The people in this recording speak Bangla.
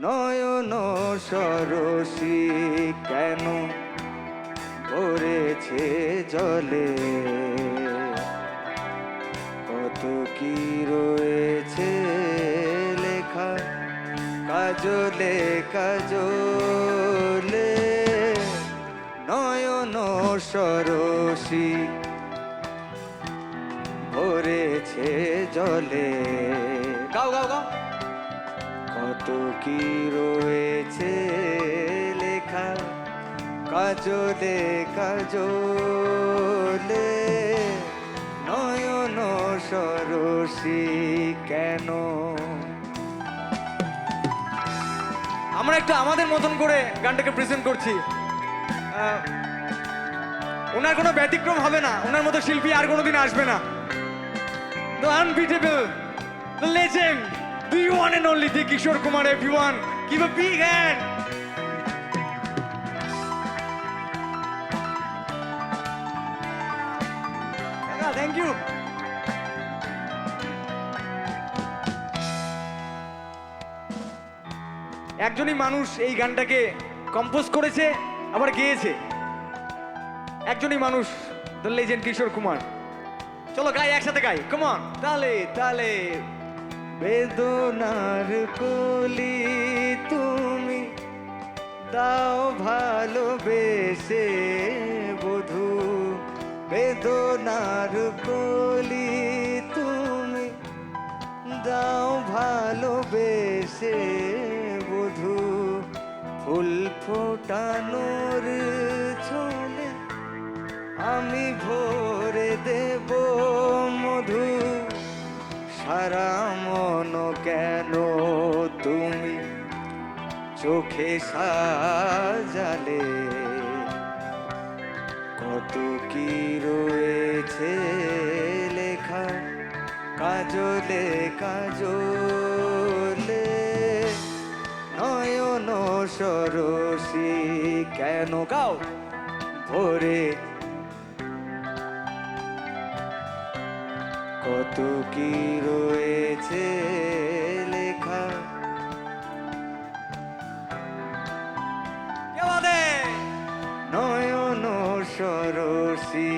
নয়ন সরসী কেন ভরেছে জলে, কত কি রয়েছে লেখা কাজলে কাজলে। নয়ন সরসী ভরেছে জলে, গাও গাও গাও। কত কি রয়েছে লেখা কাজলে কাজলে। নয়ন সরসী কেন। আমরা একটু আমাদের মতন করে গানটাকে প্রেজেন্ট করছি। ওনার কোনো ব্যতিক্রম হবে না, ওনার মতো শিল্পী আর কোনোদিন আসবে না। The unbeatable, the legend, the one and only the Kishore Kumar. Everyone, give a big hand. Thank you. একজনই মানুষ এই গানটাকে কম্পোজ করেছে আবার গেয়েছে, একজনই মানুষ, দ্য লেজেন্ড কিশোর কুমার। চলো গাই, একসাথে গাই, কাম অন। তালে তালে বেদনার কলি তুমি দাও ভালোবেসে বধূ, বেদনার কলি তুমি দাও ভালোবেসে বধূ। ফুল ফোটানোর ছলে আমি ভরে দেব মধু, সারা মন কেন তুমি চোখে সাজালে, কত কি রয়েছে লেখা কাজলে কাজলে। নয়ন সরসী কেন, গাও, ভরে কত কি রয়েছে লেখা। নয়ন সরসী